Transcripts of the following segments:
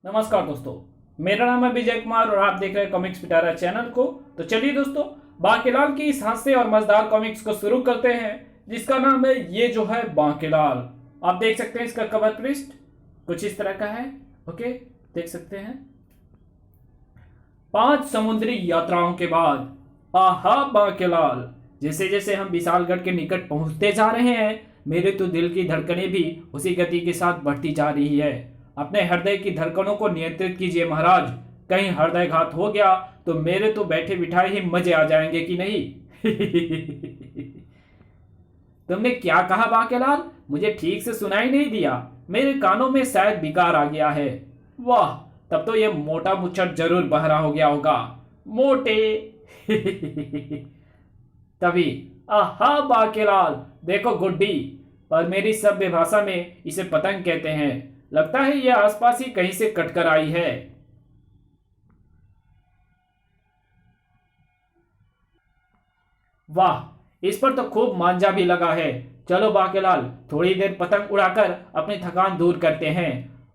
नमस्कार दोस्तों, मेरा नाम है विजय कुमार और आप देख रहे हैं कॉमिक्स पिटारा चैनल को। तो चलिए दोस्तों, बांकेलाल की इस हास्य और मजेदार कॉमिक्स को शुरू करते हैं, जिसका नाम है ये जो है बांकेलाल। आप देख सकते हैं इसका कवर पृष्ठ कुछ इस तरह का है। ओके, देख सकते हैं। 5 समुद्री यात्राओं के बाद आहा बांकेलाल। जैसे जैसे हम विशालगढ़ के निकट पहुंचते जा रहे हैं, मेरे तो दिल की धड़कनें भी उसी गति के साथ बढ़ती जा रही है। अपने हृदय की धड़कनों को नियंत्रित कीजिए महाराज, कहीं हृदयघात हो गया तो मेरे तो बैठे बिठाए ही मजे आ जाएंगे कि नहीं। तुमने क्या कहा बांकेलाल? मुझे ठीक से सुनाई नहीं दिया, मेरे कानों में शायद विकार आ गया है। वाह, तब तो यह मोटा मुच्छर जरूर बहरा हो गया होगा। मोटे। तभी आहा बांकेलाल, देखो गुड्डी, पर मेरी सभ्य भाषा में इसे पतंग कहते हैं। लगता है यह आसपास ही कहीं से कटकर आई है। वाह, इस पर तो खूब मांझा भी लगा है। चलो बांकेलाल, थोड़ी देर पतंग उड़ाकर अपनी थकान दूर करते हैं।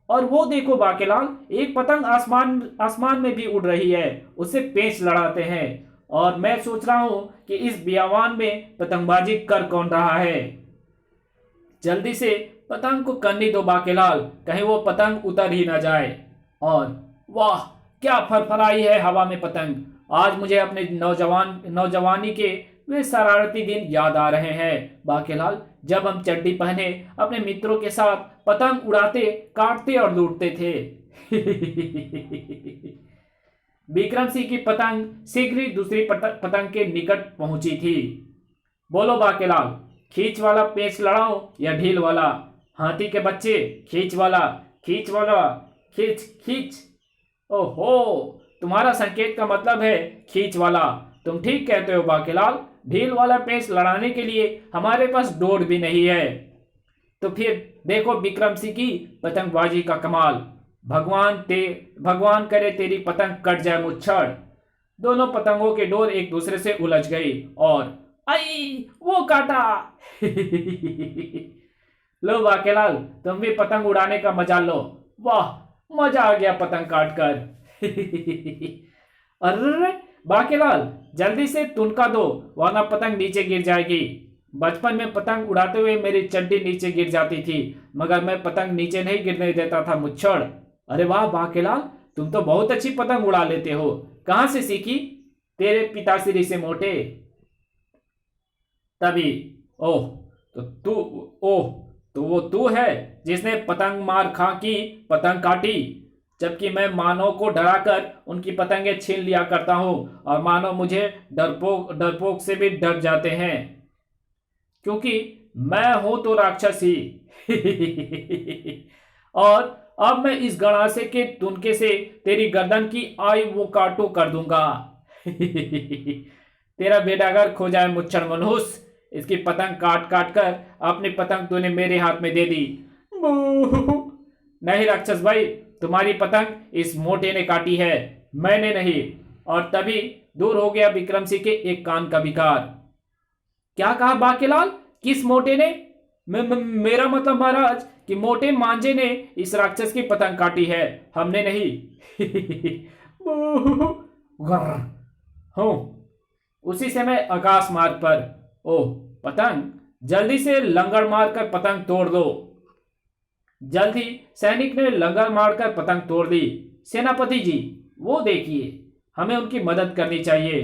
और वो देखो बांकेलाल, एक पतंग आसमान आसमान में भी उड़ रही है, उससे पेंच लड़ाते हैं। और मैं सोच रहा हूं कि इस बियावान में पतंगबाजी कर कौन रहा है। जल्दी से पतंग को करने दो बांकेलाल, कहीं वो पतंग उतर ही ना जाए। और वाह, क्या फरफराई है हवा में पतंग। आज मुझे अपने नौजवानी के वे शरारती दिन याद आ रहे हैं बांकेलाल, जब हम चड्डी पहने अपने मित्रों के साथ पतंग उड़ाते, काटते और लूटते थे। विक्रम सिंह की पतंग शीघ्र ही दूसरी पतंग के निकट पहुंची थी। बोलो बांकेलाल, खींच वाला पेच लड़ाओ या ढील वाला? हाथी के बच्चे, खींच वाला, खींच वाला, खींच खींच। ओहो, तुम्हारा संकेत का मतलब है खींच वाला। तुम ठीक कहते हो बांकेलाल, ढील वाला पेच लड़ाने के लिए हमारे पास डोर भी नहीं है। तो फिर देखो विक्रम सिंह की पतंगबाजी का कमाल। भगवान करे तेरी पतंग कट जाए मुच्छड़। दोनों पतंगों के डोर एक दूसरे से उलझ गई और आई वो काटा। लो बांकेलाल, तुम भी पतंग उड़ाने का मजा लो। वाह, मजा आ गया पतंग काट कर। अरे बांकेलाल, जल्दी से तुनका दो, वरना पतंग नीचे गिर जाएगी। बचपन में पतंग उड़ाते हुए मेरी चड्डी नीचे गिर जाती थी, मगर मैं पतंग नीचे नहीं गिरने देता था मुच्छड़। अरे वाह बांकेलाल, तुम तो बहुत अच्छी पतंग उड़ा लेते हो। कहां से सीखी? तेरे पिताश्री से मोटे। तभी ओह, तो तू ओह तो वो तू है जिसने पतंग मार खा की पतंग काटी, जबकि मैं मानव को डराकर उनकी पतंगें छीन लिया करता हूं और मानव मुझे डरपोक से भी डर जाते हैं, क्योंकि मैं हूं तो राक्षस ही। और अब मैं इस गणासे के तुनके से तेरी गर्दन की आई वो काटो कर दूंगा। तेरा बेटागर खो जाए मुच्छर मनहूस। इसकी पतंग काट काट कर अपनी पतंग तूने मेरे हाथ में दे दी। नहीं राक्षस भाई, तुम्हारी पतंग इस मोटे ने काटी है, मैंने नहीं। और तभी दूर हो गया विक्रम सिंह के एक कान का विकार। क्या कहा बांकेलाल? किस मोटे ने? मेरा मतलब महाराज कि मोटे मांझे ने इस राक्षस की पतंग काटी है, हमने नहीं। हूं। उसी समय आकाश मार्ग पर ओह पतंग, जल्दी से लंगर मारकर पतंग तोड़ दो। जल्दी सैनिक ने लंगर मारकर पतंग तोड़ दी। सेनापति जी, वो देखिए, हमें उनकी मदद करनी चाहिए।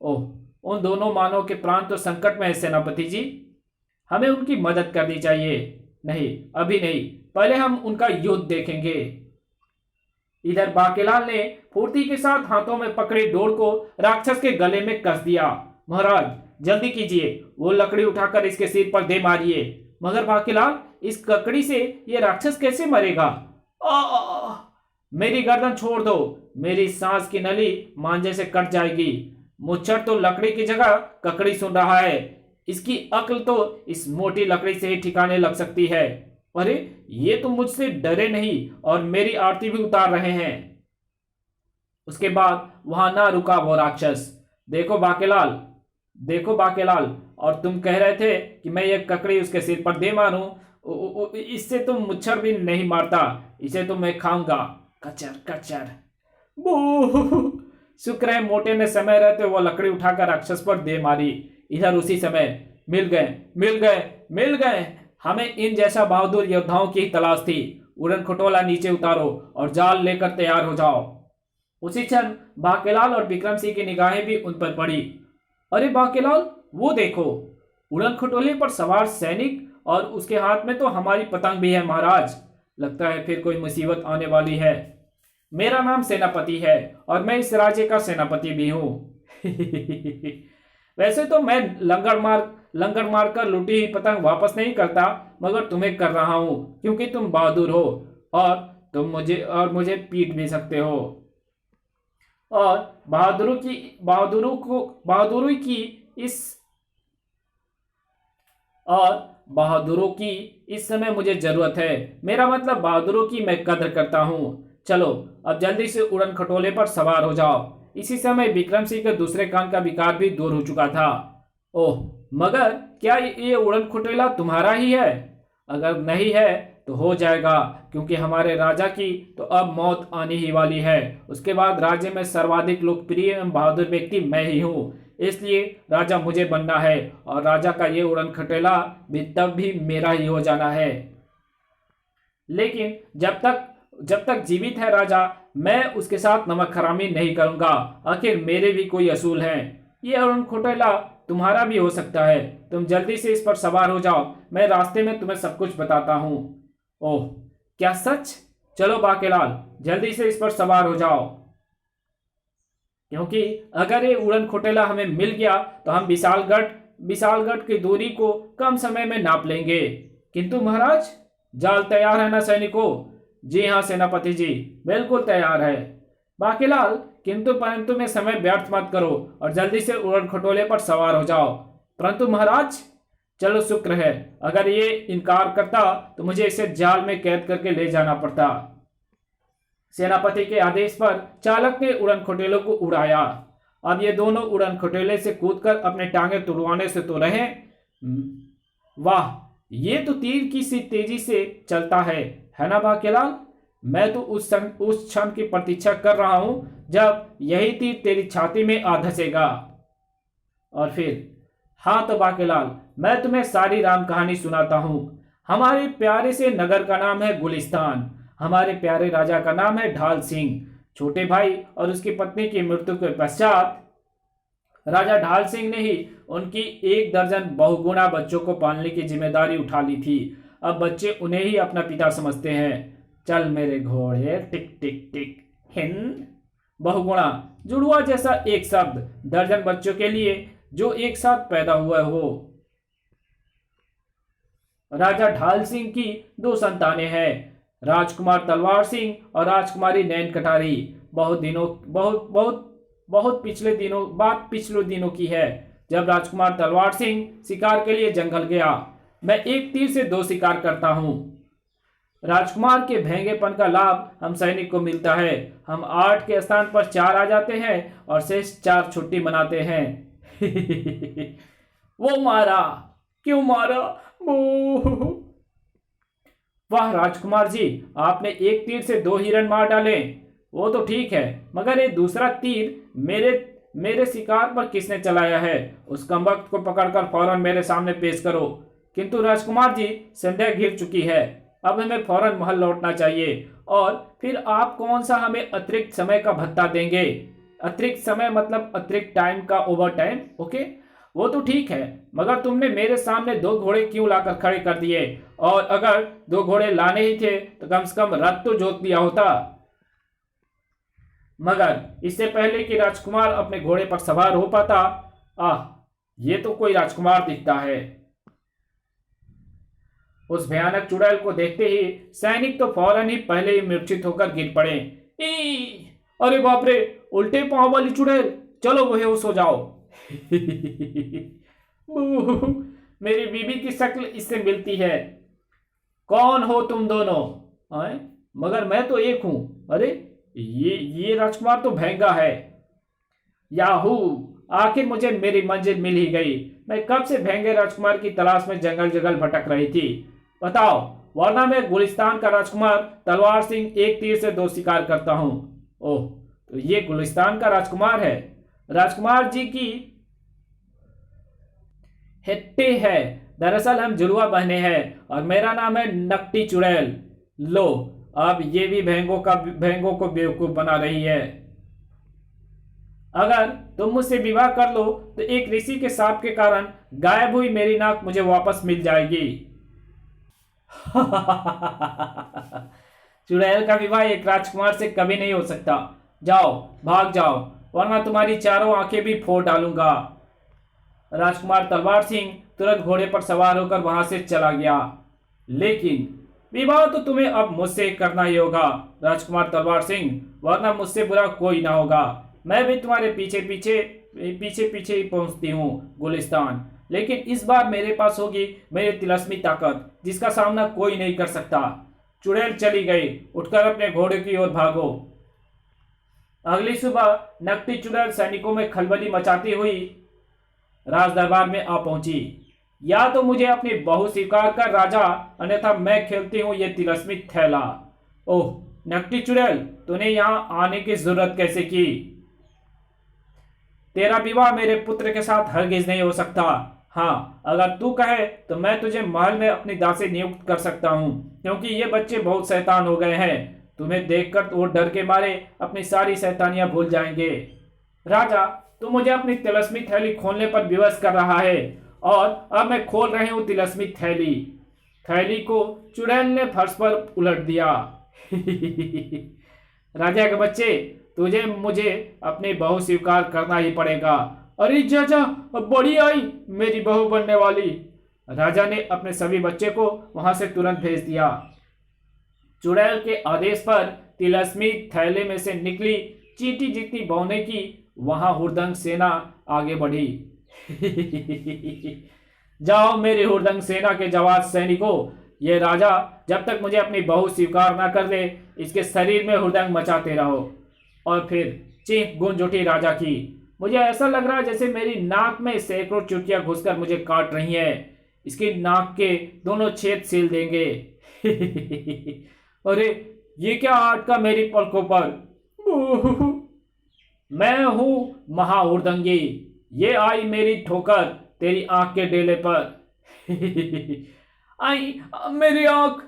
ओह, उन दोनों मानव के प्राण तो संकट में है सेनापति जी, हमें उनकी मदद करनी चाहिए। नहीं, अभी नहीं, पहले हम उनका युद्ध देखेंगे। इधर बांकेलाल ने फुर्ती के साथ हाथों में पकड़े डोर को राक्षस के गले में कस दिया। महाराज जल्दी कीजिए, वो लकड़ी उठाकर इसके सिर पर दे मारिए। मगर बांकेलाल, इस ककड़ी से ये राक्षस कैसे मरेगा? मेरी गर्दन छोड़ दो, मेरी सांस की नली मांझे से कट जाएगी। मुच्छर तो लकड़ी की जगह ककड़ी सुन रहा है, इसकी अक्ल तो इस मोटी लकड़ी से ही ठिकाने लग सकती है। अरे ये तो मुझसे डरे नहीं और मेरी आरती भी उतार रहे हैं। उसके बाद वहां ना रुका वो राक्षस। देखो बांकेलाल, देखो बांकेलाल, और तुम कह रहे थे कि मैं ये ककड़ी उसके सिर पर दे मारूं। इससे तो मुच्छर भी नहीं मारता, इसे तो मैं खाऊंगा। कचर कचर। बू। शुक्र है मोटे ने समय रहते वो लकड़ी उठाकर राक्षस पर दे मारी। इधर उसी समय मिल गए मिल गए मिल गए। हमें इन जैसा बहादुर योद्धाओं की तलाश थी। उड़न खटोला नीचे उतारो और जाल लेकर तैयार हो जाओ। उसी क्षण बाकेलाल और विक्रम सिंह की निगाहें भी उन पर पड़ी। अरे बाकेलाल, वो देखो, उड़न खटोले पर सवार सैनिक, और उसके हाथ में तो हमारी पतंग भी है महाराज। लगता है फिर कोई मुसीबत आने वाली है। मेरा नाम सेनापति है और मैं इस राज्य का सेनापति भी हूं। वैसे तो मैं लंगर मार कर लूटी हुई पतंग वापस नहीं करता, मगर तुम्हें कर रहा हूं क्योंकि तुम बहादुर हो और तुम मुझे पीट भी सकते हो। और बहादुरों की इस समय मुझे जरूरत है। मेरा मतलब बहादुरों की मैं कद्र करता हूं। चलो अब जल्दी से उड़न खटोले पर सवार हो जाओ। इसी समय विक्रम सिंह के दूसरे कान का विकार भी दूर हो चुका था। ओह, मगर क्या ये उड़न खटोला तुम्हारा ही है? अगर नहीं है तो हो जाएगा, क्योंकि हमारे राजा की तो अब मौत आने ही वाली है। उसके बाद राज्य में सर्वाधिक लोकप्रिय एवं बहादुर व्यक्ति मैं ही हूँ, इसलिए राजा मुझे बनना है और राजा का ये उड़न खटोला भी तब भी मेरा ही हो जाना है। लेकिन जब तक जीवित है राजा, मैं उसके साथ नमक हरामी नहीं करूंगा। आखिर मेरे भी कोई असूल हैं। ये उड़न खटोला तुम्हारा भी हो सकता है। तुम जल्दी से इस पर सवार हो जाओ, मैं रास्ते में तुम्हें सब कुछ बताता हूँ। ओह, क्या सच? चलो बाकेलाल, जल्दी से इस पर सवार हो जाओ, क्योंकि अगर ये उड़न खटोला हमें मिल गया तो हम विशालगढ़ की दूरी को कम समय में नाप लेंगे। किंतु महाराज, जाल तैयार है ना सैनिकों? जी हाँ सेनापति जी, बिल्कुल तैयार है। बाकेलाल, किंतु परंतु में समय व्यर्थ मत करो और जल्दी से उड़न खटोले पर सवार हो जाओ। परंतु महाराज, चलो शुक्र है, अगर ये इनकार करता तो मुझे इसे जाल में कैद करके ले जाना पड़ता। सेनापति के आदेश पर चालक ने उड़न खटोले को उड़ाया। अब ये दोनों उड़न खटोले से कूदकर अपने टांगे तुड़वाने से तो रहे। वाह, ये तो तीर की सी तेजी से चलता है ना बाकेलाल? मैं तो उस क्षण की प्रतीक्षा कर रहा हूं जब यही तीर तेरी छाती में आ धंसेगा। और फिर हाँ तो बाकेलाल, मैं तुम्हें सारी राम कहानी सुनाता हूं। हमारे प्यारे से नगर का नाम है गुलिस्तान। हमारे प्यारे राजा का नाम है ढाल सिंह। छोटे भाई और उसकी पत्नी की मृत्यु के पश्चात राजा ढाल सिंह ने ही उनकी 1 दर्जन बहुगुणा बच्चों को पालने की जिम्मेदारी उठा ली थी। अब बच्चे उन्हें ही अपना पिता समझते हैं। चल मेरे घोड़े, टिक टिक टिक। हिंद बहुगुणा, जुड़वा जैसा एक शब्द दर्जन बच्चों के लिए जो एक साथ पैदा हुए हो। राजा ढाल सिंह की 2 संतानें हैं, राजकुमार तलवार सिंह और राजकुमारी नैन कटारी। बहुत पिछले दिनों की है, जब राजकुमार तलवार सिंह शिकार के लिए जंगल गया। मैं एक तीर से 2 शिकार करता हूं। राजकुमार के भेंगेपन का लाभ हम सैनिक को मिलता है। हम 8 के स्थान पर 4 आ जाते हैं और शेष 4 छुट्टी मनाते हैं। वो मारा, क्यों मारा? वाह राजकुमार जी, आपने एक तीर से 2 हिरण मार डाले। वो तो ठीक है, मगर ये दूसरा तीर मेरे शिकार पर किसने चलाया है? उस कमबख्त को पकड़कर फौरन मेरे सामने पेश करो। किंतु राजकुमार जी, संध्या घिर चुकी है, अब हमें फौरन महल लौटना चाहिए। और फिर आप कौन सा हमें अतिरिक्त समय का भत्ता देंगे? अतिरिक्त समय मतलब अतिरिक्त टाइम का ओवर टाइम। ओके, वो तो ठीक है, मगर तुमने मेरे सामने 2 घोड़े क्यों लाकर खड़े कर दिए? और अगर 2 घोड़े लाने ही थे तो कम से कम रथ तो जोत दिया होता। मगर इससे पहले कि राजकुमार अपने घोड़े पर सवार हो पाता, ये तो कोई राजकुमार दिखता है। उस भयानक चुड़ैल को देखते ही सैनिक तो फौरन ही पहले ही मूर्छित होकर गिर पड़े। अरे बाप रे, उल्टे पांव वाली चुड़ैल, चलो बेहोश हो जाओ। मेरी बीबी की शक्ल इससे मिलती है। कौन हो तुम दोनों? मगर मैं तो एक हूं। अरे ये राजकुमार तो भेंगा है। याहू, आखिर मुझे मेरी मंजिल मिल ही गई। मैं कब से भेंगे राजकुमार की तलाश में जंगल जंगल भटक रही थी। बताओ, वरना मैं गुलिस्तान का राजकुमार तलवार सिंह एक तीर से दो शिकार करता हूं। ओह, तो ये गुलिस्तान का राजकुमार है। राजकुमार जी की हिट्टी है। दरअसल हम जुड़वा बहने हैं और मेरा नाम है नकटी चुड़ैल। लो, अब ये भी भेंगों को बेवकूफ बना रही है। अगर तुम मुझसे विवाह कर लो तो एक ऋषि के शाप के कारण गायब हुई मेरी नाक मुझे वापस मिल जाएगी। चुड़ैल का विवाह एक राजकुमार से कभी नहीं हो सकता। जाओ, भाग जाओ, वरना तुम्हारी चारों आंखें भी फोड़ डालूंगा। राजकुमार तलवार सिंह तुरंत घोड़े पर सवार होकर वहां से चला गया। लेकिन विवाह तो तुम्हें अब मुझसे करना ही होगा राजकुमार तलवार सिंह, वरना मुझसे बुरा कोई ना होगा। मैं भी तुम्हारे पीछे पीछे ही पहुंचती हूँ गुलिस्तान, लेकिन इस बार मेरे पास होगी मेरी तिलस्मी ताकत, जिसका सामना कोई नहीं कर सकता। चुड़ैल चली गई। उठकर अपने घोड़े की ओर भागो। अगली सुबह नकटी चुड़ैल सैनिकों में खलबली मचाती हुई राज दरबार में आ पहुंची। या तो मुझे अपनी बहू स्वीकार कर राजा, अन्यथा मैं खेलती हूँ ये तिलस्मी थैला। ओह नकटी चुड़ैल, तूने यहाँ आने की जरूरत कैसे की? तेरा विवाह मेरे पुत्र के साथ हरगिज नहीं हो सकता। हाँ, अगर तू कहे तो मैं तुझे महल में अपनी दासी नियुक्त कर सकता हूँ, क्योंकि ये बच्चे बहुत शैतान हो गए हैं। तुम्हें देखकर तो वो डर के मारे अपनी सारी शैतानियां भूल जाएंगे। राजा, तू मुझे अपनी तिलस्मी थैली खोलने पर विवश कर रहा है, और अब मैं खोल रही हूँ तिलस्मी थैली। थैली को चुड़ैल ने फर्श पर उलट दिया। राजा के बच्चे, तुझे मुझे अपनी बहू स्वीकार करना ही पड़ेगा। अरे चाचा, बड़ी आई मेरी बहू बनने वाली। राजा ने अपने सभी बच्चे को वहां से तुरंत भेज दिया। चुड़ैल के आदेश पर तिलस्मी थैले में से निकली चींटी जितनी बौने की वहां हुरदंग सेना आगे बढ़ी। जाओ मेरी हुरदंग सेना के जवान सैनिकों, ये राजा जब तक मुझे अपनी बहू स्वीकार ना कर ले, इसके शरीर में हुरदंग मचाते रहो। और फिर चीख गूंज उठी राजा की। मुझे ऐसा लग रहा है जैसे मेरी नाक में सैकड़ों चुटियां घुसकर मुझे काट रही हैं। इसकी नाक के दोनों छेद सील देंगे। अरे ये क्या अटका मेरी पलकों पर? मैं हूं महाहुरदंगी, ये आई मेरी ठोकर तेरी आंख के डेले पर। आई मेरी आंख।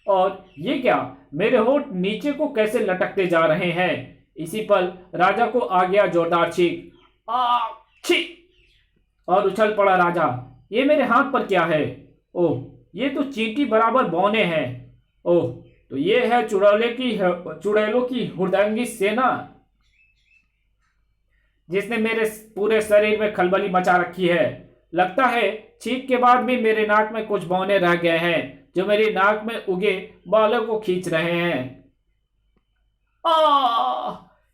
और ये क्या, मेरे होंठ नीचे को कैसे लटकते जा रहे हैं? इसी पल राजा को आ गया जोरदार चीख। छी! और उछल पड़ा राजा। ये मेरे हाथ पर क्या है? ओह, ये तो चींटी बराबर बौने हैं। ओह, तो ये है चुड़ैलों की हुरदंगी सेना, जिसने मेरे पूरे शरीर में खलबली मचा रखी है। लगता है छींक के बाद भी मेरे नाक में कुछ बौने रह गए हैं, जो मेरी नाक में उगे बालों को खींच रहे हैं।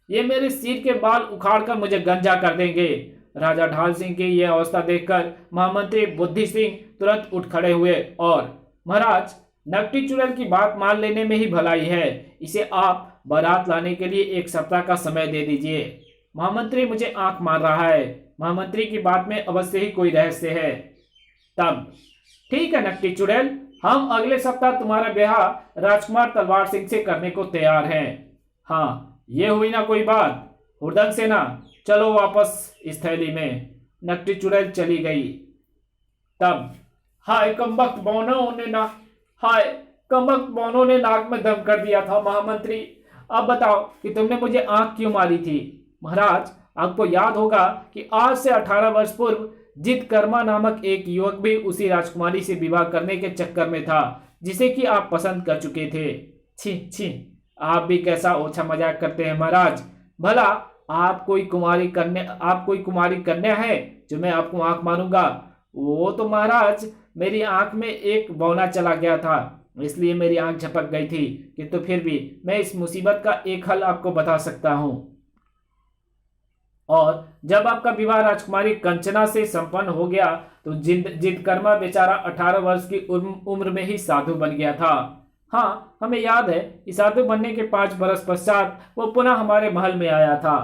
ये मेरे सिर के बाल उखाड़कर मुझे गंजा कर देंगे। राजा ढाल सिंह की यह अवस्था देखकर महामंत्री बुद्धि सिंह तुरंत उठ खड़े हुए और, महाराज, नकटी चुड़ैल की बात मान लेने में ही भलाई है। इसे आप बारात लाने के लिए एक सप्ताह का समय दे दीजिए। महामंत्री मुझे आंख मार रहा है। महामंत्री की बात में अवश्य ही कोई रहस्य है। तब ठीक है नकटी चुड़ैल, हम अगले सप्ताह तुम्हारा ब्याह राजकुमार तलवार सिंह से करने को तैयार हैं। हाँ, ये हुई ना कोई बात। हुरदंग सेना, चलो वापस इस थैली में। नकटी चुड़ैल चली गई। तब हाय कमबख्त बौनों ने नाक में दम कर दिया था। महामंत्री, अब बताओ कि तुमने मुझे आंख क्यों मारी थी? महाराज, आपको याद होगा कि आज से 18 वर्ष पूर्व जितकर्मा नामक एक युवक भी उसी राजकुमारी से विवाह करने के चक्कर में था, जिसे कि आप पसंद कर चुके थे। छी छी, आप भी कैसा ओछा मजाक करते हैं महाराज। भला आप कोई कुमारी कन्या है जो मैं आपको आंख मारूंगा? वो तो महाराज मेरी आंख में एक बौना चला गया था, इसलिए मेरी आंख झपक गई थी, किंतु फिर भी मैं इस मुसीबत का एक हल आपको बता सकता हूं। और जब आपका विवाह राजकुमारी कंचना से संपन्न हो गया तो जितकर्मा बेचारा 18 वर्ष की उम्र में ही साधु बन गया था। हाँ, हमें याद है कि साधु बनने के 5 बरस पश्चात वो पुनः हमारे महल में आया था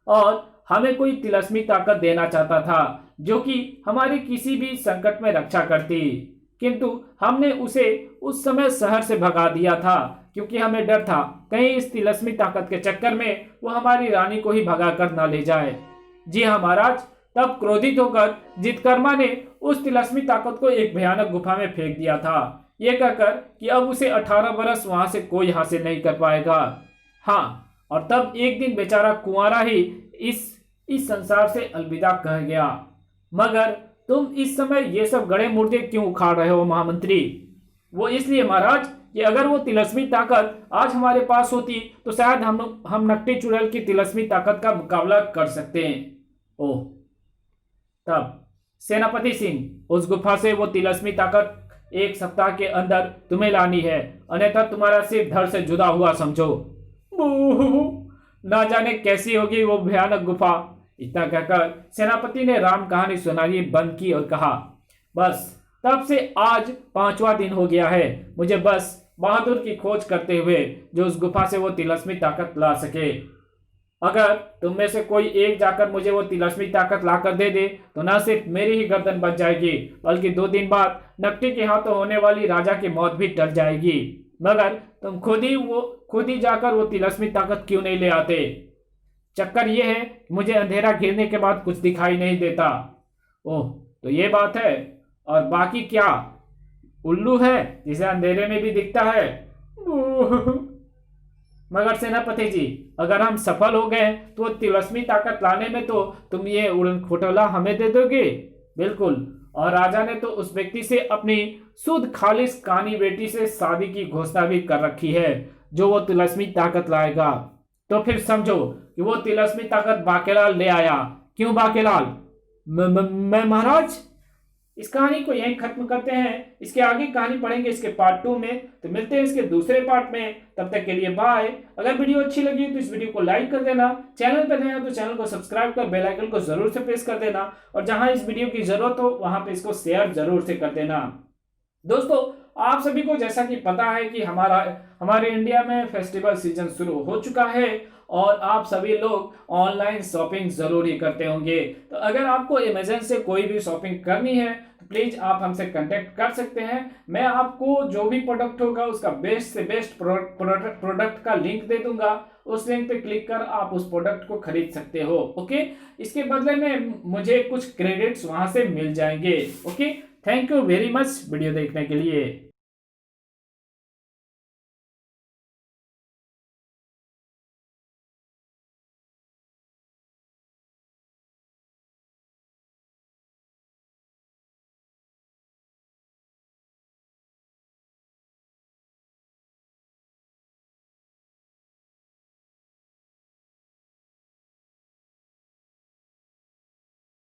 और हमें कोई तिलस्मी ताकत देना चाहता था, जो कि हमारी किसी भी संकट में रक्षा करती। किंतु हमने उसे उस समय शहर से भगा दिया था, क्योंकि हमें डर था कहीं इस तिलस्मी ताकत के चक्कर में वो हमारी रानी को ही भगा कर न ले जाए। जी हाँ महाराज। तब क्रोधित होकर जितकर्मा ने उस तिलस्मी ताकत को एक भयानक गुफा में फेंक दिया था, ये कहकर कि अब उसे 18 बरस वहां से कोई हासिल नहीं कर पाएगा। हाँ, और तब एक दिन बेचारा कुंवारा ही इस संसार से अलविदा कह गया। मगर तुम इस समय ये सब गड़े मुर्दे क्यों उखाड़ रहे हो महामंत्री? वो इसलिए महाराज कि अगर वो तिलस्मी ताकत आज हमारे पास होती तो शायद हम नकटी चुड़ैल की तिलस्मी ताकत का मुकाबला कर सकते हैं। ओह, तब सेनापति सिंह, उस गुफा से वो तिलस्मी ताकत 1 सप्ताह के अंदर तुम्हें लानी है, अन्यथा तुम्हारा सिर धड़ से जुदा हुआ समझो। ना जाने कैसी होगी वो भयानक गुफा। इतना कहकर सेनापति ने राम कहानी सुनानी बंद की और कहा, बस तब से आज 5वां दिन हो गया है। मुझे बस बहादुर की खोज करते हुए जो उस गुफा से वो तिलस्मी ताकत ला सके। अगर तुम में से कोई एक जाकर मुझे वो तिलस्मी ताकत लाकर दे दे तो न सिर्फ मेरी ही गर्दन बच जाएगी, बल्कि 2 दिन बाद नकटी के हाथों होने वाली राजा की मौत भी टल जाएगी। मगर तुम खुद ही जाकर वो तिलस्मी ताकत क्यों नहीं ले आते? चक्कर ये है कि मुझे अंधेरा गिरने के बाद कुछ दिखाई नहीं देता। ओह, तो ये बात है। और बाकी क्या उल्लू है जिसे अंधेरे में भी दिखता है? मगर सेनापति जी, अगर हम सफल हो गए तो तिलस्मी ताकत लाने में तो तुम ये उड़न खटोला हमें दे दोगे? बिल्कुल। और राजा ने तो उस व्यक्ति से अपनी शुद्ध खालिस कानी बेटी से शादी की घोषणा भी कर रखी है जो वो तिलस्मी ताकत लाएगा। तो फिर समझो कि वो तिलस्मी ताकत बाकेलाल ले आया। क्यों बाकेलाल? मैं महाराज। इस कहानी को यहीं खत्म करते हैं। इसके आगे कहानी पढ़ेंगे इसके पार्ट 2 में। तो मिलते हैं इसके दूसरे पार्ट में। तब तक के लिए बाय। अगर वीडियो अच्छी लगी तो इस वीडियो को लाइक कर देना, चैनल पर नया तो चैनल को सब्सक्राइब कर बेल आइकन को जरूर से प्रेस कर देना, और जहां इस वीडियो की जरूरत हो वहां पे इसको शेयर जरूर से कर देना। दोस्तों, आप सभी को जैसा कि पता है कि हमारे इंडिया में फेस्टिवल सीजन शुरू हो चुका है और आप सभी लोग ऑनलाइन शॉपिंग जरूर ही करते होंगे। तो अगर आपको अमेज़न से कोई भी शॉपिंग करनी है तो प्लीज आप हमसे कांटेक्ट कर सकते हैं। मैं आपको जो भी प्रोडक्ट होगा उसका बेस्ट से बेस्ट प्रोडक्ट का लिंक दे दूंगा। उस लिंक पे क्लिक कर आप उस प्रोडक्ट को खरीद सकते हो। ओके, इसके बदले में मुझे कुछ क्रेडिट्स वहां से मिल जाएंगे। Okay, thank you very much video देखने के लिए।